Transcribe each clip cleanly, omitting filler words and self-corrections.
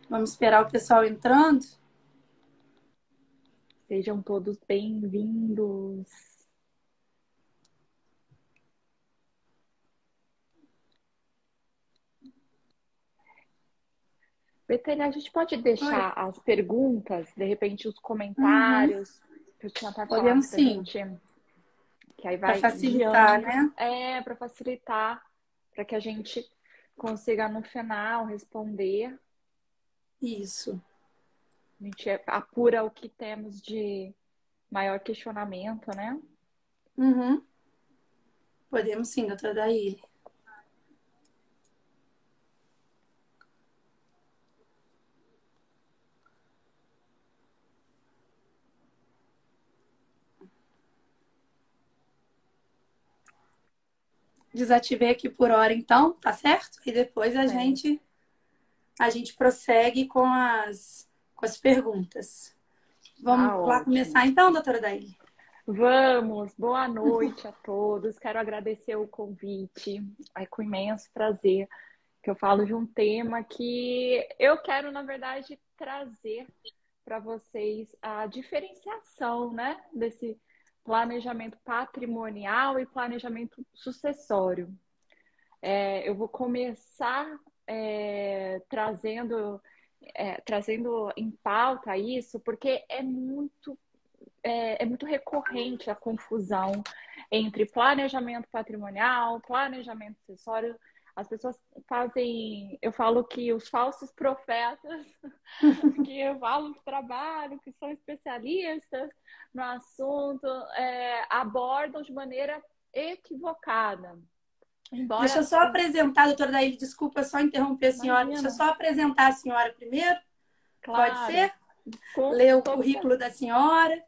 Vamos esperar o pessoal entrando. Sejam todos bem-vindos. Betânia, a gente pode Oi. deixar as perguntas, de repente os Uhum. comentários, que eu tinha até falado Podemos pra sim, gente, que aí para vai facilitar, guiando, né? para facilitar, para que a gente consiga no final responder. Isso. A gente apura o que temos de maior questionamento, né? Uhum. Podemos sim, doutora Daíli. Desativei aqui por hora, então, tá certo? E depois Certo. a gente prossegue com as perguntas. Vamos Tá lá ótimo. começar então, doutora Daíli? Vamos, boa noite a todos. Quero agradecer o convite. É com imenso prazer que eu falo de um tema que eu quero, na verdade, trazer para vocês a diferenciação, né, desse planejamento patrimonial e planejamento sucessório. Eu vou começar trazendo em pauta isso, porque é muito recorrente a confusão entre planejamento patrimonial, planejamento sucessório. As pessoas fazem, eu falo que os falsos profetas que falam que trabalham, que são especialistas no assunto, abordam de maneira equivocada. Deixa Embora, eu só apresentar, doutora Daíli, desculpa só interromper a senhora. Deixa eu imagina, só apresentar a senhora primeiro. Pode claro, ser? com Ler o todo currículo da senhora.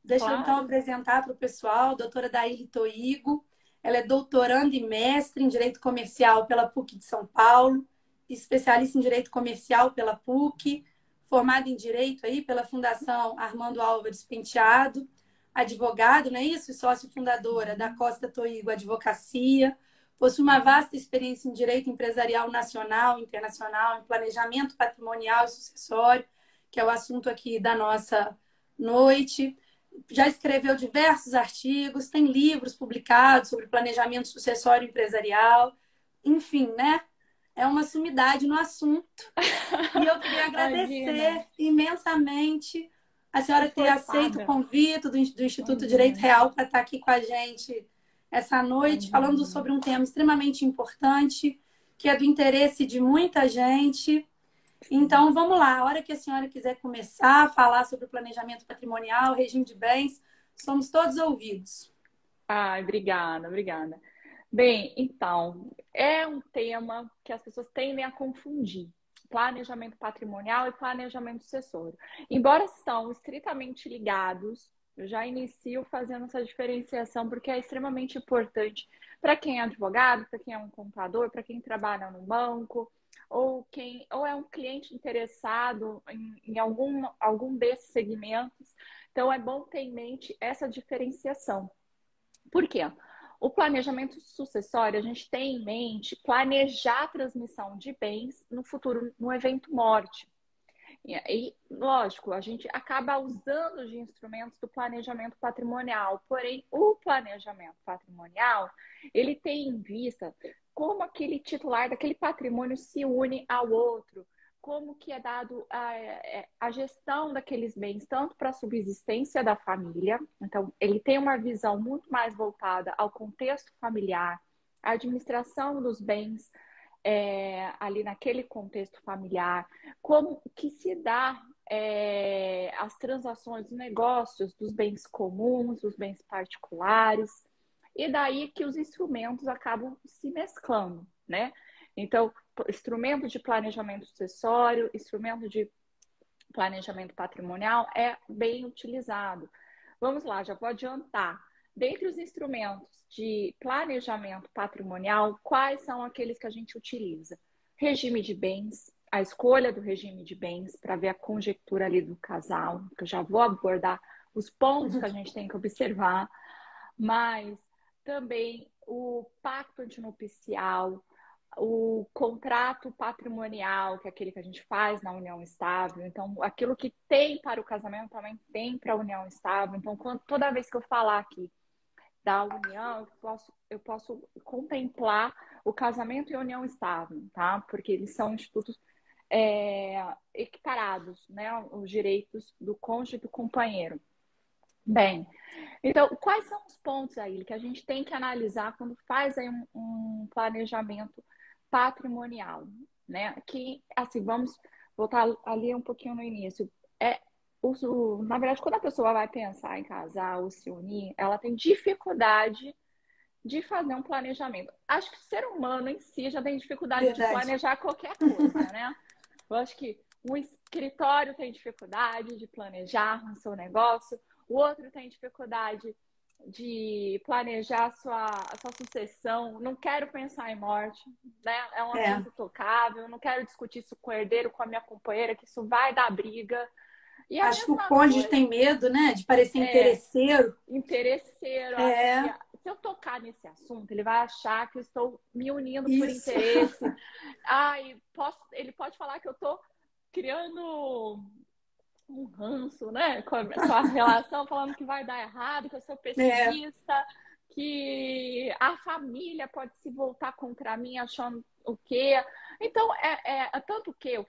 Deixa eu então claro, apresentar para o pessoal, doutora Daíli Toigo. Ela é doutoranda e mestre em Direito Comercial pela PUC de São Paulo, especialista em Direito Comercial pela PUC, formada em Direito aí pela Fundação Armando Álvares Penteado, advogado, não é isso? E sócio fundadora da Costa Toigo Advocacia. Possui uma vasta experiência em Direito Empresarial Nacional e Internacional, em Planejamento Patrimonial e Sucessório, que é o assunto aqui da nossa noite. Já escreveu diversos artigos, tem livros publicados sobre planejamento sucessório empresarial, enfim, né? É uma sumidade no assunto. E eu queria imagina, agradecer imensamente a senhora ter aceito o esforçada, convite do Instituto Direito imagina, Real para estar aqui com a gente essa noite, falando imagina. sobre um tema extremamente importante, que é do interesse de muita gente. Sim. Então, vamos lá. A hora que a senhora quiser começar a falar sobre o planejamento patrimonial, regime de bens, somos todos ouvidos. Ai, obrigada, obrigada. Bem, então, é um tema que as pessoas tendem a confundir. Planejamento patrimonial e planejamento sucessório. Embora estão estritamente ligados, eu já inicio fazendo essa diferenciação porque é extremamente importante para quem é advogado, para quem é um contador, para quem trabalha no banco, ou é um cliente interessado em algum desses segmentos. Então, é bom ter em mente essa diferenciação. Por quê? O planejamento sucessório, a gente tem em mente planejar a transmissão de bens no futuro, no evento morte. E, lógico, a gente acaba usando de instrumentos do planejamento patrimonial, porém, o planejamento patrimonial, ele tem em vista como aquele titular daquele patrimônio se une ao outro, como que é dado a gestão daqueles bens, tanto para a subsistência da família, então ele tem uma visão muito mais voltada ao contexto familiar, à administração dos bens ali naquele contexto familiar, como que se dá as transações, os negócios dos bens comuns, dos bens particulares, e daí que os instrumentos acabam se mesclando, né? Então, instrumento de planejamento sucessório, instrumento de planejamento patrimonial é bem utilizado. Vamos lá, já vou adiantar. Dentre os instrumentos de planejamento patrimonial, quais são aqueles que a gente utiliza? Regime de bens, a escolha do regime de bens para ver a conjectura ali do casal, que eu já vou abordar os pontos que a gente tem que observar, mas também o pacto antinupcial, o contrato patrimonial, que é aquele que a gente faz na união estável. Então, aquilo que tem para o casamento também tem para a união estável. Então, toda vez que eu falar aqui da união, eu posso contemplar o casamento e a união estável, tá? Porque eles são institutos equiparados, né? Os direitos do cônjuge e do companheiro. Bem, então, quais são os pontos aí que a gente tem que analisar quando faz aí um planejamento patrimonial, né? Que, assim, vamos voltar ali um pouquinho no início. Na verdade, quando a pessoa vai pensar em casar ou se unir, ela tem dificuldade de fazer um planejamento. Acho que o ser humano em si já tem dificuldade de Verdade. planejar qualquer coisa, né? Eu acho que um escritório tem dificuldade de planejar o seu negócio, o outro tem dificuldade de planejar a sua sucessão. Não quero pensar em morte, né? É um É. assunto tocável, não quero discutir isso com o herdeiro, com a minha companheira, que isso vai dar briga. E a Acho que o mesma cônjuge coisa tem medo, né, de parecer é interesseiro. interesseiro. Eu acho que É, se eu tocar nesse assunto, ele vai achar que eu estou me unindo por isso. interesse. Ele pode falar que eu estou criando um ranço, né, com a relação, falando que vai dar errado, que eu sou É, pessimista, que a família pode se voltar contra mim achando o quê. Então, é tanto o quê,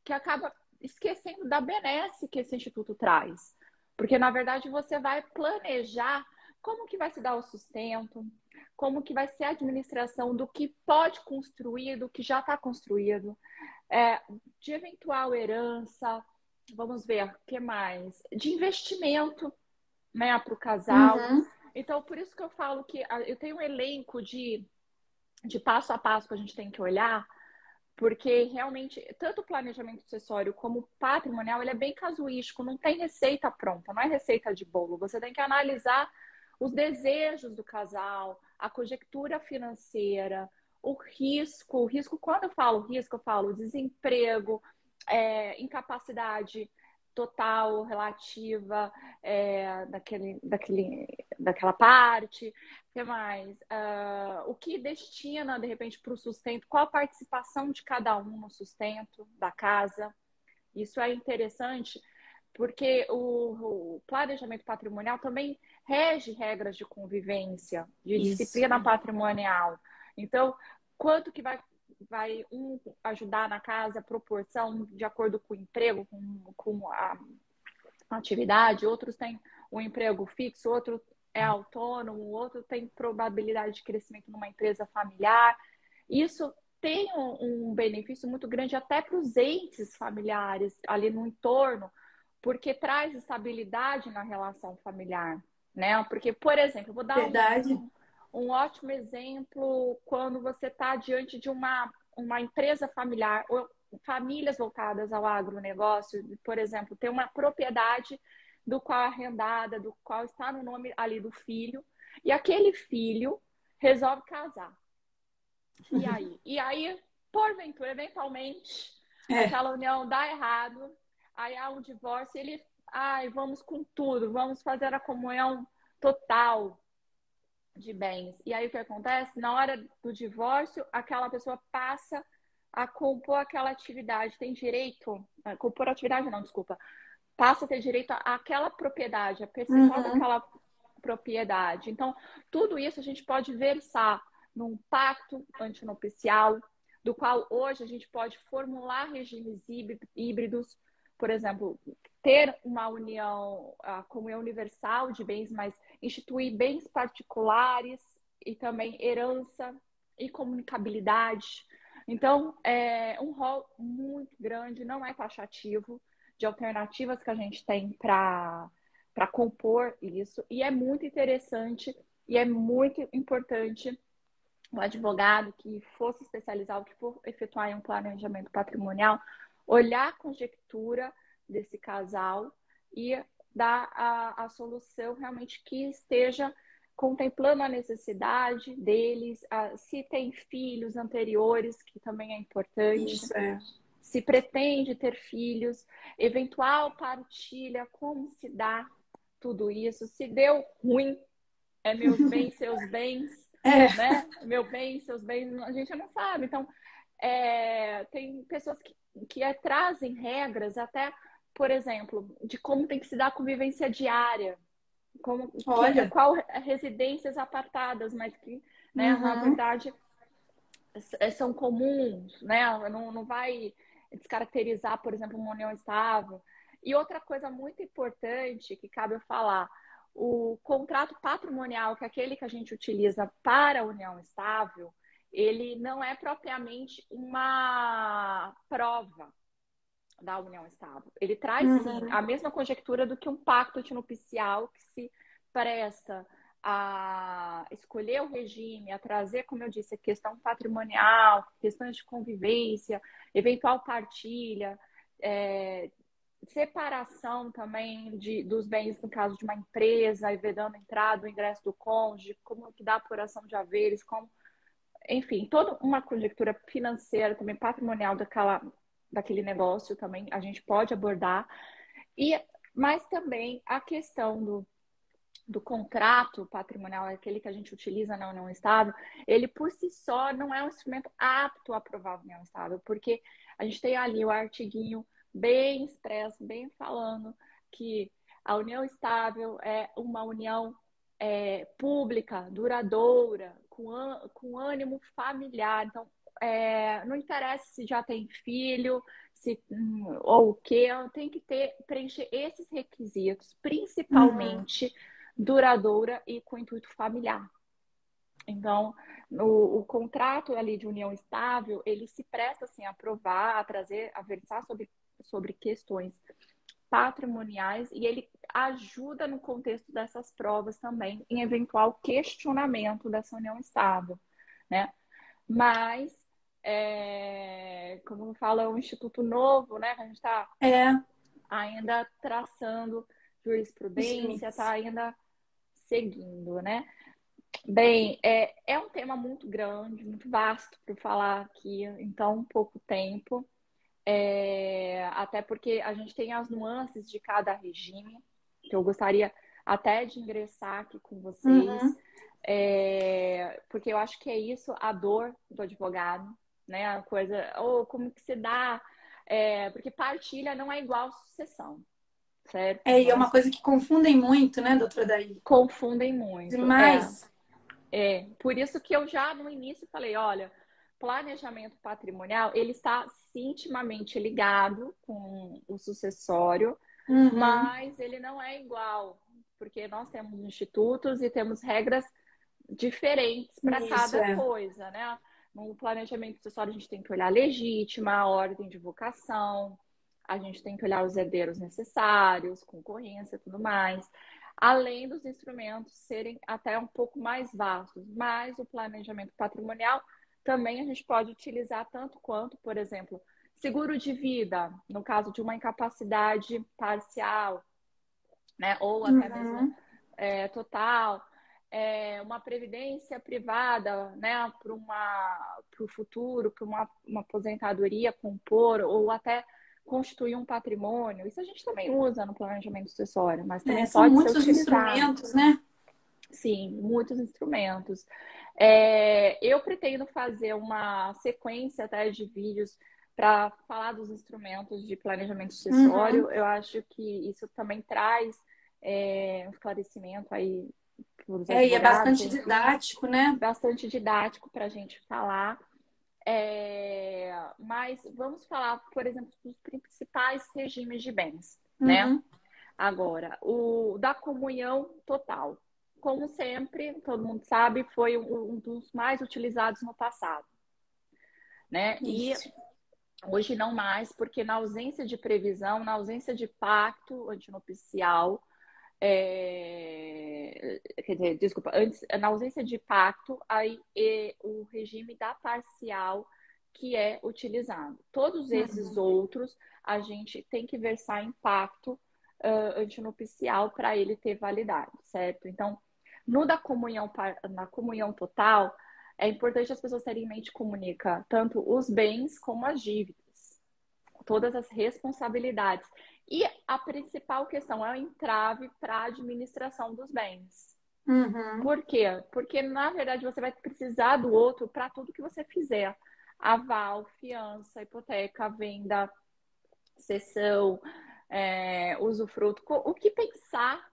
que acaba esquecendo da benesse que esse instituto traz. Porque, na verdade, você vai planejar como que vai se dar o sustento, como que vai ser a administração do que pode construir, do que já está construído, de eventual herança. Vamos ver, o que mais? De investimento, né, para o casal. uhum, Então, por isso que eu falo que eu tenho um elenco de passo a passo que a gente tem que olhar, porque realmente, tanto o planejamento sucessório como o patrimonial, ele é bem casuístico, não tem receita pronta, não é receita de bolo. Você tem que analisar os desejos do casal, a conjectura financeira, o risco, quando eu falo risco, eu falo desemprego, incapacidade total, relativa, daquela parte. O que mais? O que destina, de repente, para o sustento? Qual a participação de cada um no sustento da casa? Isso é interessante, porque o planejamento patrimonial também rege regras de convivência, de isso. disciplina patrimonial. Então, quanto que vai um ajudar na casa, a proporção de acordo com o emprego, com a atividade, outros têm um emprego fixo, outro é autônomo, outro tem probabilidade de crescimento numa empresa familiar. Isso tem um benefício muito grande até para os entes familiares ali no entorno, porque traz estabilidade na relação familiar, né? Porque, por exemplo, eu vou dar Verdade. um ótimo exemplo quando você está diante de uma empresa familiar ou famílias voltadas ao agronegócio, por exemplo, tem uma propriedade do qual é arrendada, do qual está no nome ali do filho, e aquele filho resolve casar. E aí, porventura, eventualmente, É, aquela união dá errado, aí há um divórcio, vamos com tudo, vamos fazer a comunhão total de bens. E aí o que acontece? Na hora do divórcio, aquela pessoa passa a compor aquela atividade, tem direito, compor atividade não, desculpa, passa a ter direito àquela propriedade, a percentual uhum, daquela propriedade. Então, tudo isso a gente pode versar num pacto antinupcial, do qual hoje a gente pode formular regimes híbridos, por exemplo, ter uma união, a comunhão universal de bens, mas instituir bens particulares e também herança e comunicabilidade. Então, é um rol muito grande, não é taxativo, de alternativas que a gente tem para compor isso. E é muito interessante e é muito importante o advogado que fosse especializado, que for efetuar um planejamento patrimonial, olhar a conjectura desse casal e dar a solução realmente que esteja contemplando a necessidade deles, se tem filhos anteriores, que também é importante, isso é. se pretende ter filhos, eventual partilha, como se dá tudo isso, se deu ruim, é meus bens, seus bens, É. né? Meu bem, seus bens, a gente não sabe. Então, tem pessoas que trazem regras até, por exemplo, de como tem que se dar a convivência diária, Olha. qual residências apartadas, mas que, né, na Uhum. verdade, são comuns, né? Não vai descaracterizar, por exemplo, uma união estável. E outra coisa muito importante que cabe eu falar, o contrato patrimonial, que é aquele que a gente utiliza para a união estável, ele não é propriamente uma prova da união estável. Ele traz, sim, Uhum. a mesma conjectura do que um pacto antinupcial que se presta a escolher o regime, a trazer, como eu disse, a questão patrimonial, questões de convivência, eventual partilha, separação também dos bens no caso de uma empresa, e vedando a entrada, o ingresso do cônjuge, como que dá a apuração de haveres, como, enfim, toda uma conjectura financeira também patrimonial daquele negócio também a gente pode abordar. Mas também a questão do contrato patrimonial, aquele que a gente utiliza na união estável, ele por si só não é um instrumento apto a aprovar a união estável, porque a gente tem ali o artiguinho bem expresso, bem falando que a união estável é uma união pública, duradoura, com ânimo familiar. Então, não interessa se já tem filho, se, ou o que, tem que preencher esses requisitos, Uhum. principalmente duradoura e com intuito familiar. Então, o contrato ali de união estável, ele se presta assim, a aprovar, a trazer, a versar sobre questões patrimoniais e ele ajuda no contexto dessas provas também em eventual questionamento dessa união estável, né? Mas, como fala, é um instituto novo, né? A gente está É, ainda traçando os jurisprudência, está limites. ainda seguindo, né? Bem, é um tema muito grande, muito vasto para falar aqui em tão pouco tempo, até porque a gente tem as nuances de cada regime, que eu gostaria até de ingressar aqui com vocês, Uhum. porque eu acho que é isso a dor do advogado, né? A coisa, ou como que se dá, porque partilha não é igual sucessão, certo? É, e é Então, uma isso coisa que confundem muito, né, doutora Daí? confundem muito. Demais. Por isso que eu já no início falei, olha, planejamento patrimonial, ele está intimamente ligado com o sucessório, Uhum. mas ele não é igual, porque nós temos institutos e temos regras diferentes para Isso, cada é. coisa, né? No planejamento sucessório, a gente tem que olhar a legítima, a ordem de vocação, a gente tem que olhar os herdeiros necessários, concorrência e tudo mais, além dos instrumentos serem até um pouco mais vastos. Mas o planejamento patrimonial também a gente pode utilizar tanto quanto, por exemplo, seguro de vida, no caso de uma incapacidade parcial, né? Ou até mesmo Uhum. total, uma previdência privada, né? Para o futuro, para uma aposentadoria compor, ou até constituir um patrimônio. Isso a gente também usa no planejamento sucessório, mas É, também são pode ser muitos os utilizado. instrumentos, né? Sim, muitos instrumentos. Eu pretendo fazer uma sequência até de vídeos para falar dos instrumentos de planejamento Uhum. sucessório. Eu acho que isso também traz um esclarecimento aí para os É, e é advogados, bastante enfim, didático, né? bastante didático para a gente falar. Mas vamos falar, por exemplo, dos principais regimes de bens, né? Uhum. Agora, o da comunhão total. Como sempre, todo mundo sabe, foi um dos mais utilizados no passado, né? E Isso. hoje não mais, porque na ausência de previsão, na ausência de pacto antinupcial, quer dizer, desculpa, antes, na ausência de pacto, aí o regime da parcial que é utilizado. Todos esses Uhum. outros, a gente tem que versar em pacto antinupcial para ele ter validade, certo? Então, no da comunhão, na comunhão total, é importante as pessoas terem em mente que comunica tanto os bens como as dívidas, todas as responsabilidades. E a principal questão é o entrave para a administração dos bens. Uhum. Por quê? Porque, na verdade, você vai precisar do outro para tudo que você fizer. Aval, fiança, hipoteca, venda, cessão, usufruto. O que pensar,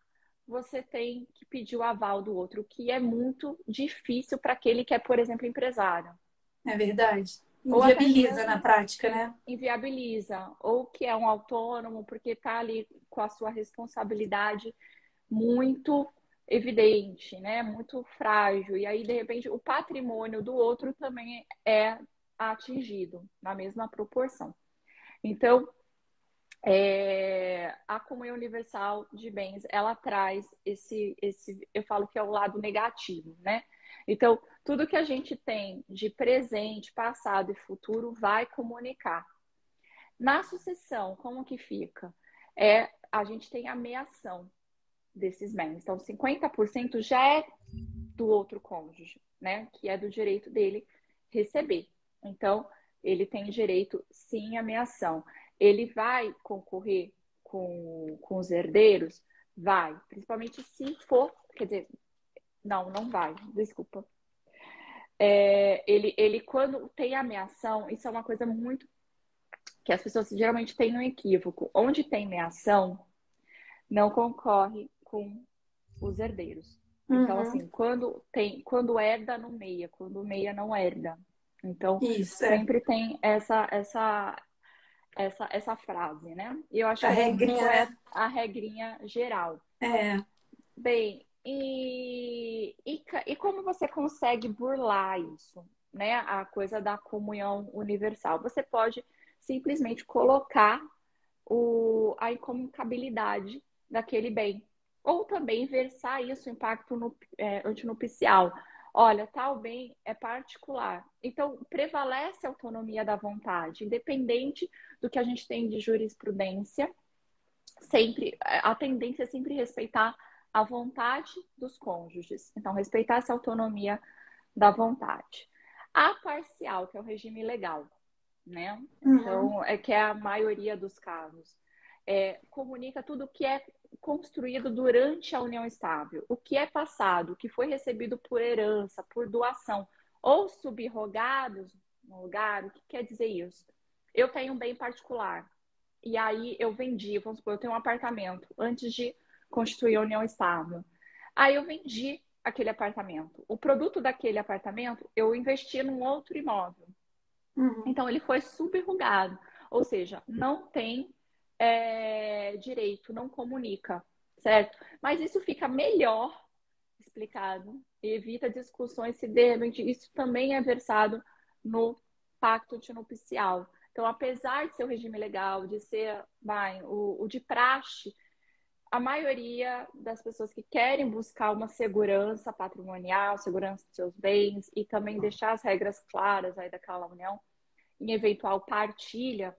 você tem que pedir o aval do outro, o que é muito difícil para aquele que é, por exemplo, empresário. É verdade. Ou até Inviabiliza na mesmo prática, né? inviabiliza, ou que é um autônomo, porque está ali com a sua responsabilidade muito evidente, né? Muito frágil. E aí, de repente, o patrimônio do outro também é atingido na mesma proporção. Então, a comunhão universal de bens, ela traz eu falo que é o lado negativo, né? Então, tudo que a gente tem de presente, passado e futuro vai comunicar. Na sucessão, como que fica? A gente tem a meação desses bens. Então, 50% já é do outro cônjuge, né? Que é do direito dele receber. Então, ele tem direito, sim, à meação. Ele vai concorrer com os herdeiros? Vai. Principalmente se for, quer dizer, não vai, desculpa. Ele, quando tem a meação, isso é uma coisa muito que as pessoas geralmente têm um equívoco. Onde tem meação, não concorre com os herdeiros. Então, Uhum. assim, quando herda, não meia, quando meia, não herda. Então, Isso, é. sempre tem essa frase, né? E eu acho A que é muito regrinha, né? correta a regrinha geral. É. Bem, e como você consegue burlar isso, né? A coisa da comunhão universal. Você pode simplesmente colocar a incomunicabilidade daquele bem. Ou também versar isso, o impacto antinupcial. Olha, tal bem é particular. Então, prevalece a autonomia da vontade, independente do que a gente tem de jurisprudência. Sempre, a tendência é sempre respeitar a vontade dos cônjuges. Então, respeitar essa autonomia da vontade. A parcial, que é o regime legal, né? Uhum. Então, que é a maioria dos casos. Comunica tudo o que é construído durante a união estável, o que é passado, o que foi recebido por herança, por doação, ou subrogados no lugar. O que quer dizer isso? Eu tenho um bem particular, e aí eu vendi, vamos supor, eu tenho um apartamento antes de constituir a união estável. Aí eu vendi aquele apartamento. O produto daquele apartamento eu investi num outro imóvel. Uhum. Então, ele foi subrogado, ou seja, não tem direito, não comunica, certo? Mas isso fica melhor explicado e evita discussões se de repente isso também é versado no pacto antinupcial. Então, apesar de ser o regime legal, de ser o de praxe, a maioria das pessoas que querem buscar uma segurança patrimonial, segurança dos seus bens e também deixar as regras claras aí daquela união, em eventual partilha,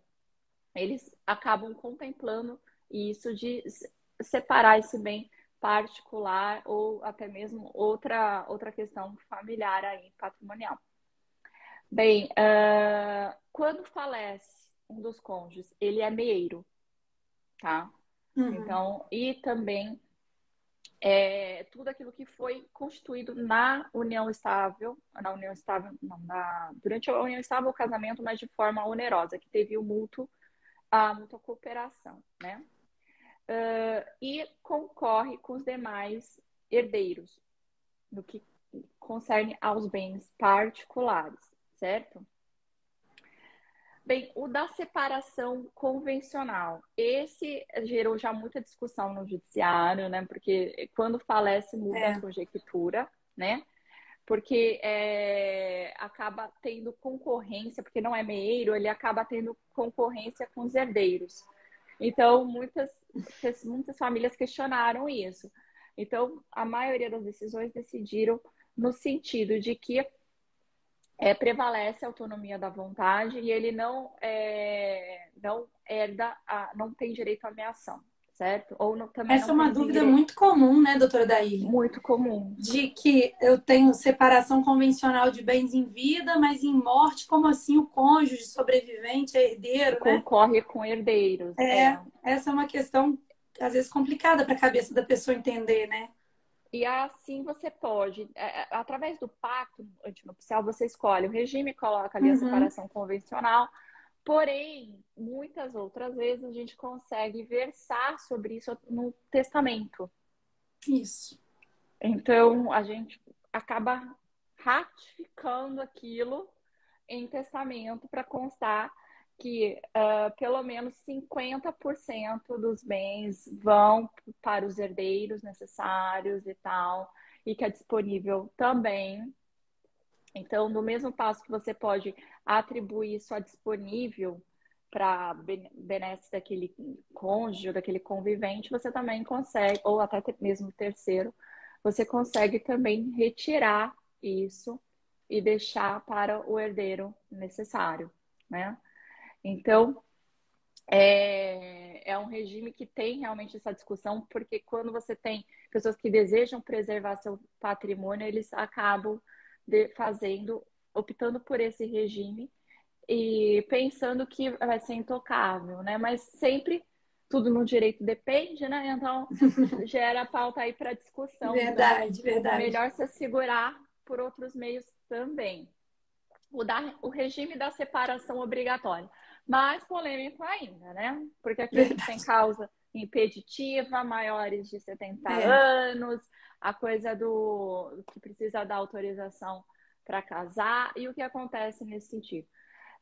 eles acabam contemplando isso de separar esse bem particular ou até mesmo outra questão familiar aí, patrimonial. Bem, quando falece um dos cônjuges, ele é meeiro, tá? Uhum. Então, e também tudo aquilo que foi constituído durante a união estável, o casamento, mas de forma onerosa, que teve a mútua cooperação, né? E concorre com os demais herdeiros, no que concerne aos bens particulares, certo? Bem, o da separação convencional. Esse gerou já muita discussão no judiciário, né? Porque quando falece muda a É. conjectura, né? Porque acaba tendo concorrência, porque não é meeiro, ele acaba tendo concorrência com os herdeiros. Então, muitas famílias questionaram isso. Então, a maioria das decisões decidiram no sentido de que prevalece a autonomia da vontade e ele não herda, não tem direito à meação, certo? Ou também Essa não é uma tem dúvida direito, muito comum, né, doutora Daíli? muito comum. De que eu tenho separação convencional de bens em vida, mas em morte, como assim o cônjuge sobrevivente é herdeiro, né? Concorre com herdeiros. Essa é uma questão, às vezes, complicada para a cabeça da pessoa entender, né? E assim você pode, através do pacto antinupcial, você escolhe o regime, coloca ali a Uhum. separação convencional. Porém, muitas outras vezes a gente consegue versar sobre isso no testamento. Isso. Então, a gente acaba ratificando aquilo em testamento para constar que pelo menos 50% dos bens vão para os herdeiros necessários e tal, e que é disponível também. Então, no mesmo passo que você pode atribuir só disponível para benesse daquele cônjuge, daquele convivente, você também consegue, ou até mesmo terceiro, você consegue também retirar isso e deixar para o herdeiro necessário, né? Então, é um regime que tem realmente essa discussão, porque quando você tem pessoas que desejam preservar seu patrimônio, eles acabam optando por esse regime e pensando que vai ser intocável, né? Mas sempre tudo no direito depende, né? Então gera pauta aí para discussão. Então, Verdade, verdade. melhor se assegurar por outros meios também. O regime da separação obrigatória. Mais polêmico ainda, né? Porque aqui a gente tem Verdade. causa impeditiva, maiores de 70 É. anos, a coisa do que precisa da autorização para casar, e o que acontece nesse sentido.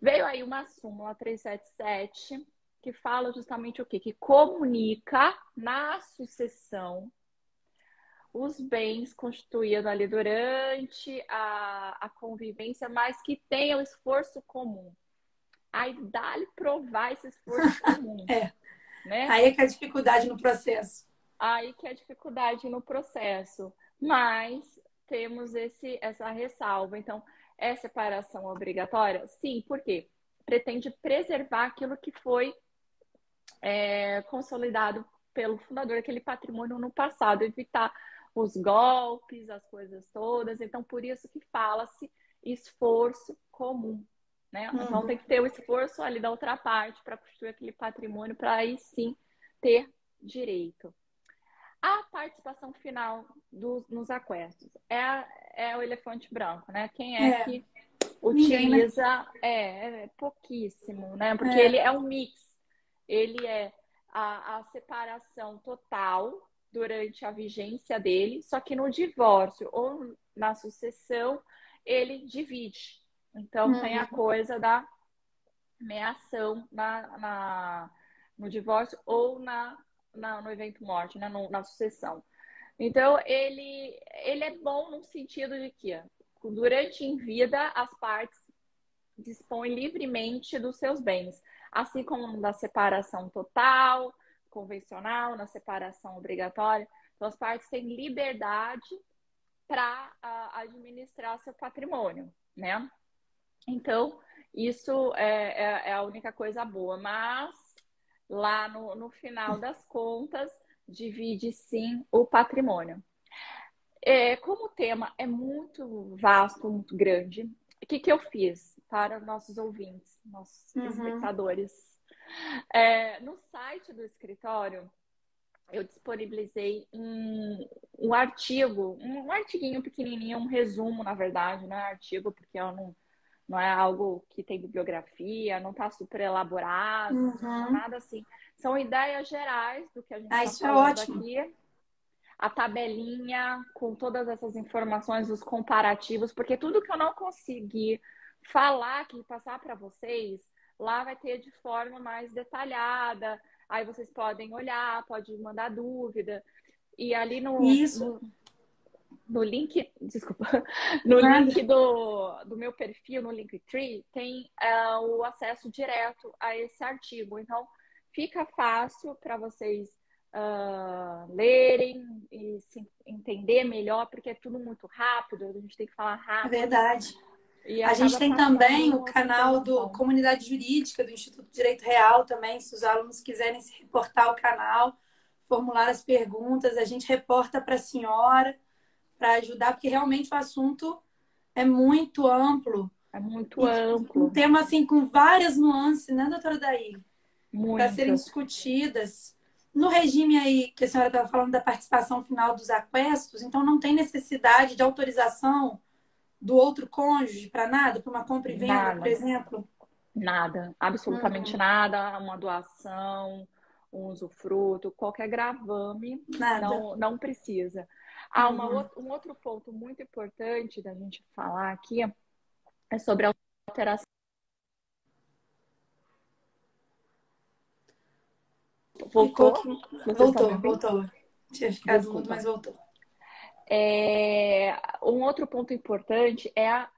Veio aí uma súmula 377 que fala justamente o quê? Que comunica na sucessão os bens constituídos ali durante a convivência, mas que tenham esforço comum. Aí dá-lhe provar esse esforço comum, É. né? Aí é que é a dificuldade no processo. Aí que é a dificuldade no processo. Mas temos essa ressalva. Então, é separação obrigatória? Sim, por quê? Pretende preservar aquilo que foi consolidado pelo fundador daquele patrimônio no passado, evitar os golpes, as coisas todas. Então, por isso que fala-se esforço comum, né? Então, Uhum. tem que ter o esforço ali da outra parte para construir aquele patrimônio, para aí sim ter direito. A participação final nos aquestos é o elefante branco, né? Quem é É. que Ninguém, né? utiliza? É pouquíssimo, né? Porque É. ele é um mix. Ele é a separação total durante a vigência dele, só que no divórcio ou na sucessão, ele divide. Então, tem a Uhum. coisa da meação no divórcio ou no evento morte, né? Na sucessão. Então, ele é bom no sentido de que, durante em vida, as partes dispõem livremente dos seus bens, assim como na separação total, convencional, na separação obrigatória. Então, as partes têm liberdade para administrar seu patrimônio, né? Então, isso é a única coisa boa, mas lá no final das contas, divide sim o patrimônio. Como o tema é muito vasto, muito grande, o que eu fiz para nossos ouvintes, nossos Uhum. espectadores? No site do escritório, eu disponibilizei um artigo, um artiguinho pequenininho, um resumo, na verdade, não é artigo, porque eu não é algo que tem bibliografia, não está super elaborado, não, Uhum. nada assim. São ideias gerais do que a gente Ah, está isso é falando ótimo. aqui, a tabelinha com todas essas informações, os comparativos, porque tudo que eu não consegui falar aqui, passar para vocês, lá vai ter de forma mais detalhada. Aí vocês podem olhar, pode mandar dúvida. E ali Isso. no link, desculpa, no Nada. link do meu perfil, no Linktree, tem o acesso direto a esse artigo. Então, fica fácil para vocês lerem e se entender melhor, porque é tudo muito rápido, a gente tem que falar É rápido verdade. e A gente acaba tem também o passando essa canal do informação. Comunidade Jurídica do Instituto de Direito Real também, se os alunos quiserem se reportar ao canal, formular as perguntas, a gente reporta para a senhora para ajudar, porque realmente o assunto é muito amplo É muito e um amplo, tema assim com várias nuances, né, doutora Daí, para serem muitas. discutidas. no regime aí que a senhora estava falando da participação final dos aquestos, então não tem necessidade de autorização do outro cônjuge para nada, para uma compra e venda, por Nada, exemplo? nada, absolutamente Uhum. nada, uma doação, um usufruto, qualquer gravame, Nada. não precisa. Uhum. Um outro ponto muito importante da gente falar aqui é sobre a alteração. Ficou Voltou? aqui. Vocês estão me Voltou, ouvindo? voltou. Tinha ficado mudo, Desculpa. mas voltou. Um outro ponto importante é a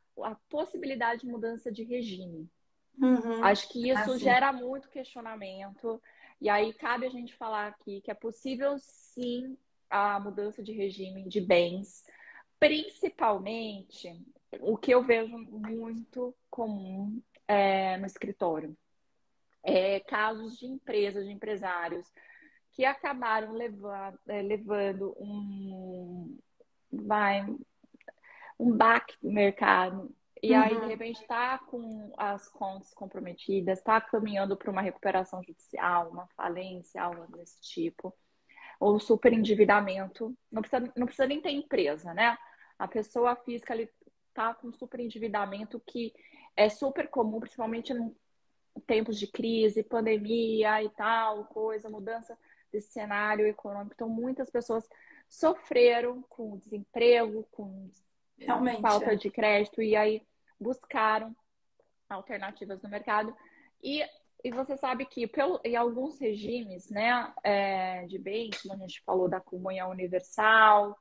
possibilidade de mudança de regime. Uhum. Acho que isso Assim. gera muito questionamento, e aí cabe a gente falar aqui que é possível sim a mudança de regime de bens, principalmente o que eu vejo muito comum no escritório. Casos de empresas, de empresários que acabaram levando vai, um baque no mercado. E aí, de Uhum. repente, está com as contas comprometidas, está caminhando para uma recuperação judicial, uma falência, algo desse tipo, ou superendividamento. Não precisa nem ter empresa, né? A pessoa física está com superendividamento que é super comum, principalmente em tempos de crise, pandemia e tal, coisa, mudança desse cenário econômico. Então, muitas pessoas sofreram com desemprego, com Realmente, falta é. de crédito e aí buscaram alternativas no mercado. E, e você sabe que em alguns regimes, né, de bens, como a gente falou da comunhão universal,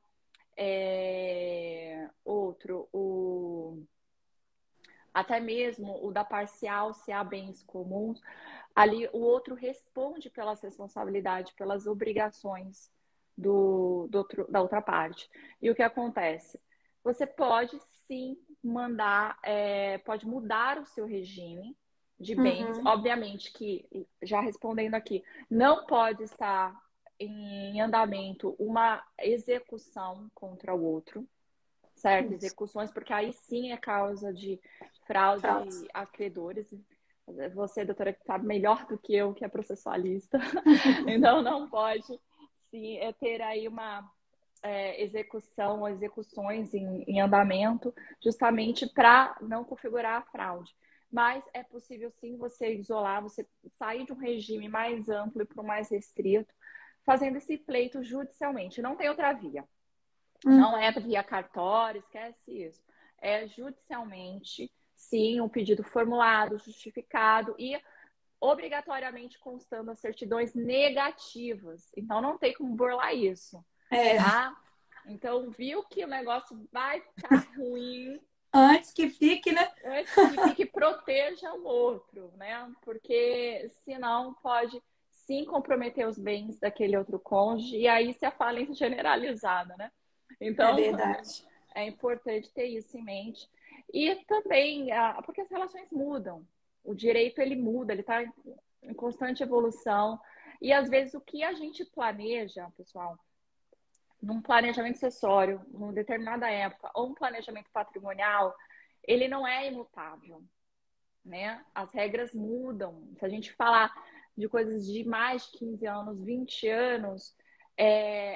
até mesmo o da parcial, se há bens comuns, ali o outro responde pelas responsabilidades, pelas obrigações da outra parte. E o que acontece? Você pode sim pode mudar o seu regime de bens. Uhum. Obviamente que, já respondendo aqui, não pode estar em andamento uma execução contra o outro, certo? Isso. Execuções, porque aí sim é causa de fraude Fraude. a credores. Você, doutora, que sabe melhor do que eu, que é processualista, então não pode sim, ter aí uma execução, execuções em andamento, justamente para não configurar a fraude. Mas é possível sim você isolar, você sair de um regime mais amplo para o mais restrito, fazendo esse pleito judicialmente. Não tem outra via. Não é Uhum. via cartório, esquece isso. É judicialmente, sim, um pedido formulado, justificado e obrigatoriamente constando as certidões negativas. Então não tem como burlar isso, É. tá? Então viu que o negócio vai ficar ruim, Antes que fique, né? antes que fique, proteja o outro, né? Porque senão pode sim comprometer os bens daquele outro cônjuge e aí se a falência generalizada, né? É Então, verdade. é importante ter isso em mente. E também, porque as relações mudam. O direito, ele muda, ele está em constante evolução. E, às vezes, o que a gente planeja, pessoal, num planejamento sucessório, numa determinada época, ou um planejamento patrimonial, ele não é imutável, né? As regras mudam. Se a gente falar de coisas de mais de 15 anos, 20 anos,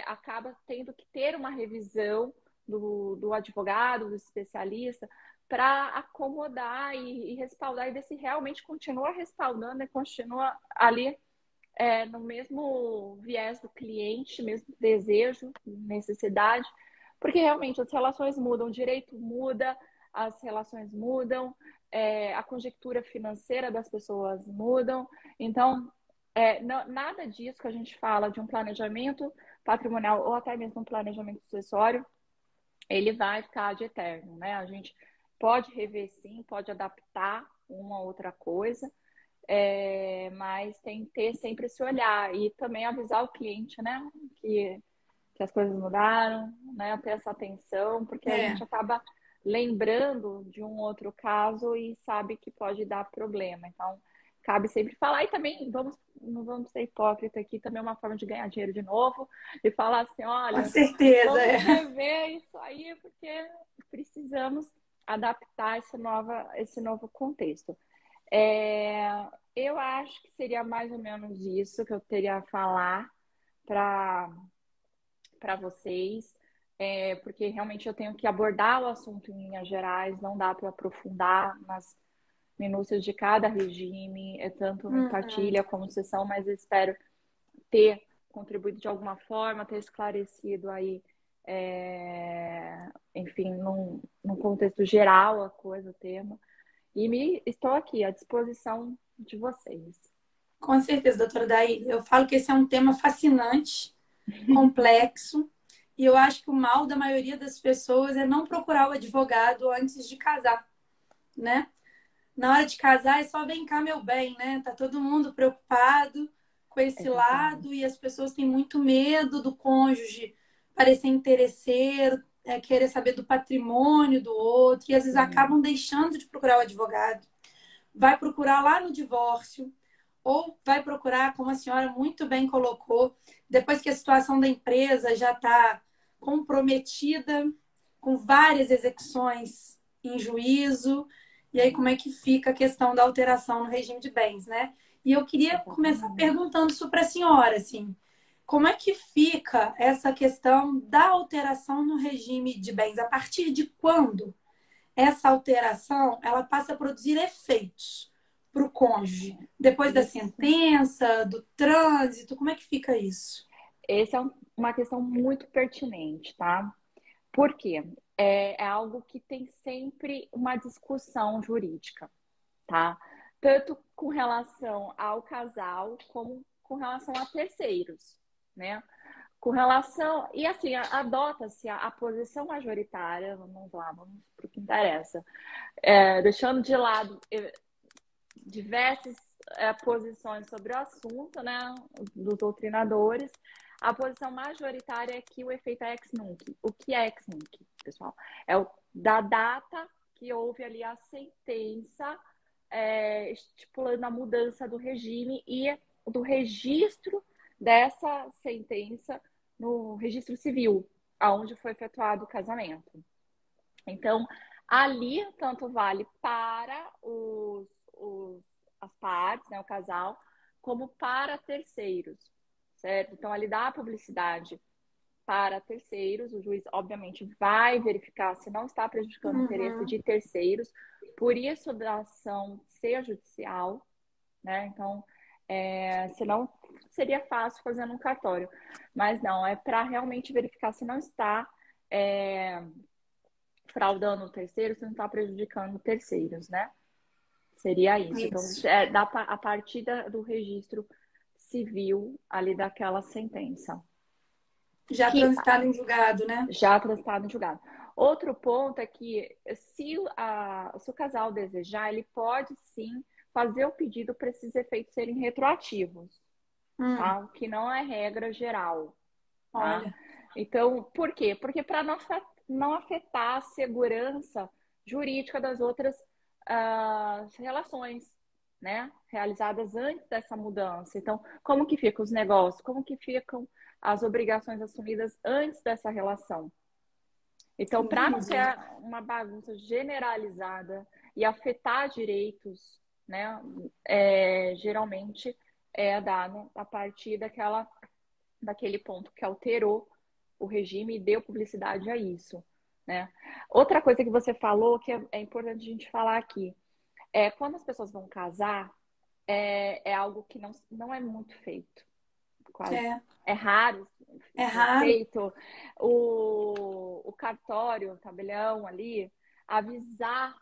acaba tendo que ter uma revisão do advogado, do especialista, para acomodar e respaldar e ver se realmente continua respaldando e continua ali no mesmo viés do cliente, mesmo desejo, necessidade, porque realmente as relações mudam, o direito muda, as relações mudam, a conjectura financeira das pessoas mudam, então nada disso que a gente fala de um planejamento patrimonial ou até mesmo um planejamento sucessório, ele vai ficar de eterno, né? A gente pode rever sim, pode adaptar uma outra coisa, mas tem que ter sempre esse olhar e também avisar o cliente, né? Que, que as coisas mudaram, né? Ter essa atenção, porque a É. gente acaba lembrando de um outro caso e sabe que pode dar problema. Então, cabe sempre falar e também não vamos ser hipócrita aqui, também é uma forma de ganhar dinheiro de novo e falar assim, Com olha, certeza, vamos é. rever isso aí porque precisamos adaptar esse novo contexto. É, eu acho que seria mais ou menos isso que eu teria a falar. para vocês, porque realmente eu tenho que abordar o assunto em linhas gerais, não dá para aprofundar nas minúcias de cada regime, tanto em Uhum. partilha como sessão, mas eu espero ter contribuído de alguma forma, ter esclarecido aí, enfim, num contexto geral a coisa, o tema. E estou aqui à disposição de vocês. Com certeza, doutora Daí. Eu falo que esse é um tema fascinante, complexo, e eu acho que o mal da maioria das pessoas é não procurar o advogado antes de casar, né? Na hora de casar é só vem cá, meu bem, né? Tá todo mundo preocupado com É esse verdade. lado e as pessoas têm muito medo do cônjuge parecer interesseiro, querer saber do patrimônio do outro, e às vezes Sim, acabam deixando de procurar o advogado. Vai procurar lá no divórcio, ou vai procurar, como a senhora muito bem colocou, depois que a situação da empresa já está comprometida, com várias execuções em juízo, e aí como é que fica a questão da alteração no regime de bens, né? E eu queria começar exatamente. perguntando isso para a senhora, assim, como é que fica essa questão da alteração no regime de bens? A partir de quando essa alteração ela passa a produzir efeitos para o cônjuge? Depois da Isso. sentença, do trânsito, como é que fica isso? Essa é uma questão muito pertinente, tá? Por quê? É algo que tem sempre uma discussão jurídica, tá? Tanto com relação ao casal, como com relação a terceiros, né? Com relação. E assim, adota-se a posição majoritária, vamos lá, vamos para o que interessa. Deixando de lado diversas posições sobre o assunto, né, dos doutrinadores, a posição majoritária é que o efeito é ex nunc. O que é ex nunc, pessoal? É da data que houve ali a sentença estipulando a mudança do regime e do registro dessa sentença no registro civil, aonde foi efetuado o casamento. Então, ali tanto vale para as partes, né, o casal, como para terceiros, certo? Então, ali dá a publicidade para terceiros, o juiz, obviamente, vai verificar se não está prejudicando o interesse Uhum. de terceiros, por isso da ação ser judicial, né? Então, senão seria fácil fazer num cartório, mas não, é para realmente verificar se não está fraudando terceiros, se não está prejudicando terceiros, né? Seria isso. Então, Isso. a partir do registro civil ali daquela sentença, Já que transitado em julgado, né? já transitado em julgado. Outro ponto é que se o casal desejar, ele pode sim fazer o pedido para esses efeitos serem retroativos, tá? O que não é regra geral, tá? Olha, Então, por quê? Porque para não afetar a segurança jurídica das outras relações, né? Realizadas antes dessa mudança. Então, como que ficam os negócios? Como que ficam as obrigações assumidas antes dessa relação? Então, para não entendi. ter uma bagunça generalizada e afetar direitos, né? Geralmente é dado a partir daquele ponto que alterou o regime e deu publicidade a isso, né? Outra coisa que você falou que é importante a gente falar aqui quando as pessoas vão casar é algo que não é muito feito, quase É, é raro é ser raro. feito o cartório, o tabelião ali avisar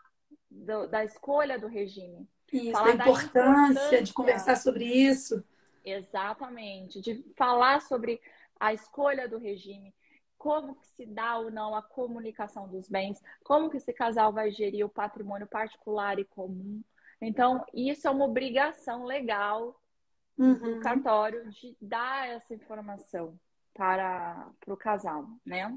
da escolha do regime, Isso, da falar da importância de importância. conversar sobre isso. Exatamente, de falar sobre a escolha do regime, como que se dá ou não a comunicação dos bens, como que esse casal vai gerir o patrimônio particular e comum. Então, isso é uma obrigação legal do Uhum. cartório de dar essa informação para o casal, né?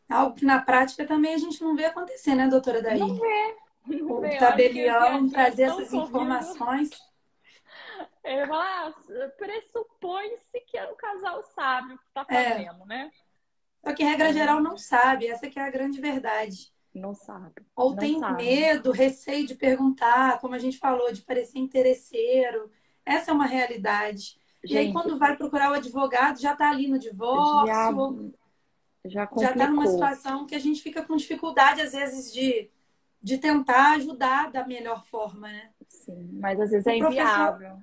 Algo que na prática também a gente não vê acontecer, né, doutora Não Daí? vê, não O vê. A hora que os tabelião viadinhos trazer estão essas comigo, informações. ele fala, pressupõe-se que o casal sabe o que está É, fazendo, né? só que regra geral não sabe, essa que é a grande verdade. Não sabe, Ou não tem sabe. medo, receio de perguntar, como a gente falou, de parecer interesseiro. Essa é uma realidade. E aí, Gente, quando vai procurar o advogado, já está ali no já, divórcio, já já está numa complicou. situação que a gente fica com dificuldade, às vezes, de tentar ajudar da melhor forma, né? Sim, mas às vezes O é professor, inviável.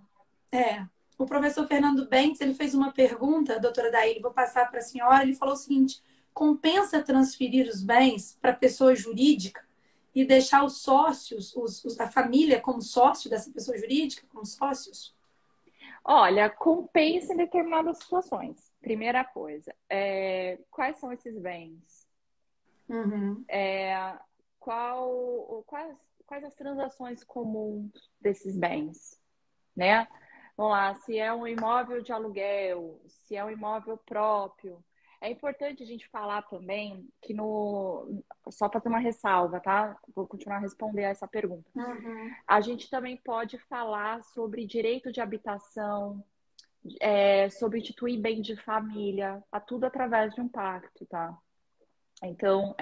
é, o professor Fernando Bentes, ele fez uma pergunta, doutora Daíra, vou passar para a senhora, ele falou o seguinte: compensa transferir os bens para a pessoa jurídica e deixar os sócios, a família como sócio dessa pessoa jurídica, como sócios? Olha, compensa em determinadas situações. Primeira coisa, quais são esses bens? Uhum. É, quais as transações comuns desses bens, né? Vamos lá, se é um imóvel de aluguel, se é um imóvel próprio. É importante a gente falar também que só para ter uma ressalva, tá? Vou continuar a responder a essa pergunta. Uhum. A gente também pode falar sobre direito de habitação, substituir bem de família, tá tudo através de um pacto, tá? Então,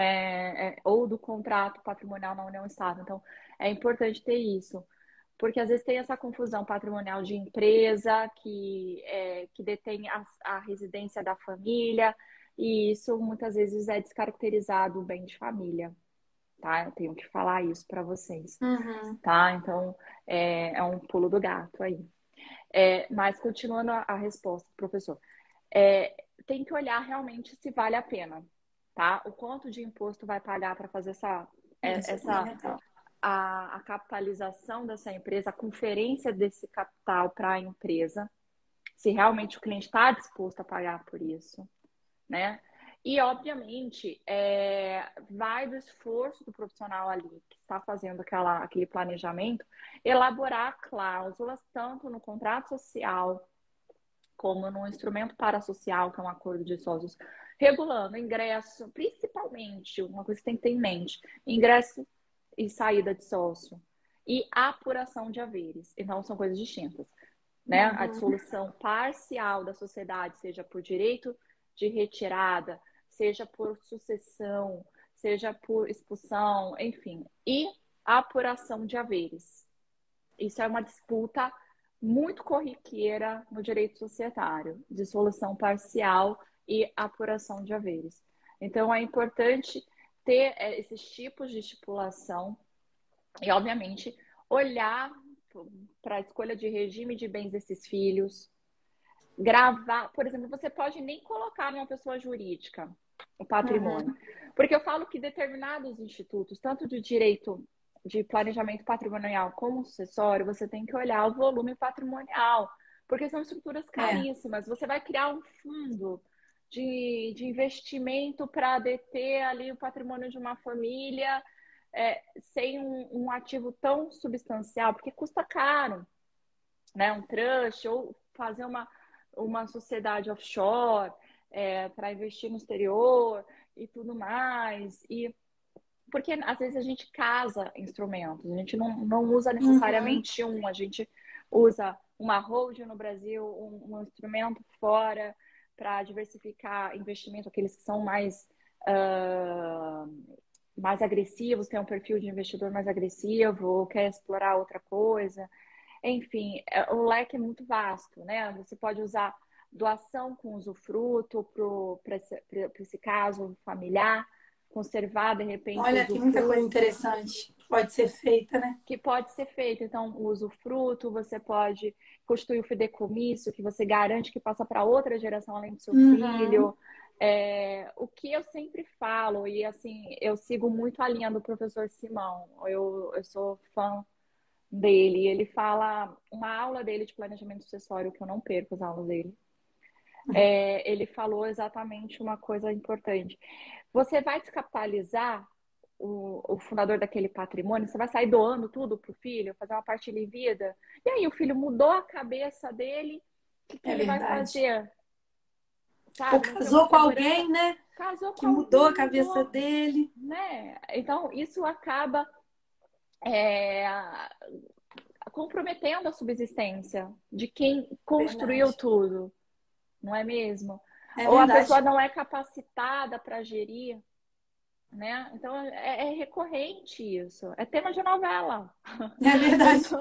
ou do contrato patrimonial na União Estável. Então, é importante ter isso, porque às vezes tem essa confusão patrimonial de empresa que detém a residência da família, e isso muitas vezes é descaracterizado o bem de família, tá? Eu tenho que falar isso para vocês, Uhum. tá? Então, é um pulo do gato aí. Mas continuando a resposta, professor, é, tem que olhar realmente se vale a pena, tá? O quanto de imposto vai pagar para fazer Isso é essa fundamental. a capitalização dessa empresa, a conferência desse capital para a empresa, se realmente o cliente está disposto a pagar por isso, né? E, obviamente, vai do esforço do profissional ali que está fazendo aquele planejamento, elaborar cláusulas, tanto no contrato social, como no instrumento parasocial, que é um acordo de sócios, regulando ingresso, principalmente, uma coisa que tem que ter em mente, ingresso e saída de sócio e apuração de haveres. Então, são coisas distintas, né? A Uhum. dissolução parcial da sociedade, seja por direito de retirada, seja por sucessão, seja por expulsão, enfim, e a apuração de haveres. Isso é uma disputa muito corriqueira no direito societário, dissolução parcial e apuração de haveres. Então, é importante ter esses tipos de estipulação e, obviamente, olhar para a escolha de regime de bens desses filhos, gravar, por exemplo, você pode nem colocar numa pessoa jurídica o patrimônio, Uhum. porque eu falo que determinados institutos, tanto de direito de planejamento patrimonial como sucessório, você tem que olhar o volume patrimonial, porque são estruturas É. caríssimas. Você vai criar um fundo de investimento para deter ali o patrimônio de uma família sem um ativo tão substancial, porque custa caro, né? Um trust ou fazer uma sociedade offshore para investir no exterior e tudo mais. E porque às vezes a gente casa instrumentos, a gente não usa Uhum. necessariamente um, a gente usa uma holding no Brasil, um instrumento fora para diversificar investimento, aqueles que são mais agressivos, tem um perfil de investidor mais agressivo, ou quer explorar outra coisa. Enfim, o leque é muito vasto, né? Você pode usar doação com usufruto para esse caso familiar, conservar de repente o Olha, tem muita coisa usufruto, interessante que pode ser feita, né? que pode ser feito. Então, o usufruto, você pode constituir o fideicomisso, que você garante que passa para outra geração além do seu Uhum. filho. O que eu sempre falo, e assim, eu sigo muito a linha do professor Simão, eu sou fã dele. Ele fala, uma aula dele de planejamento sucessório, que eu não perco as aulas dele. Ele falou exatamente uma coisa importante. Você vai descapitalizar o fundador daquele patrimônio, você vai sair doando tudo para o filho, fazer uma partilha em vida, e aí o filho mudou a cabeça dele, o que É ele vai verdade. fazer? Ou Sabe? Não tem uma casou com segurança? alguém, né? Casou Que com mudou a alguém, cabeça mudou, dele. né? Então, isso acaba é, comprometendo a subsistência de quem construiu Verdade. tudo, não é mesmo? É Ou a pessoa verdade. não é capacitada para gerir, né? Então é recorrente isso, é tema de novela. É verdade. Então,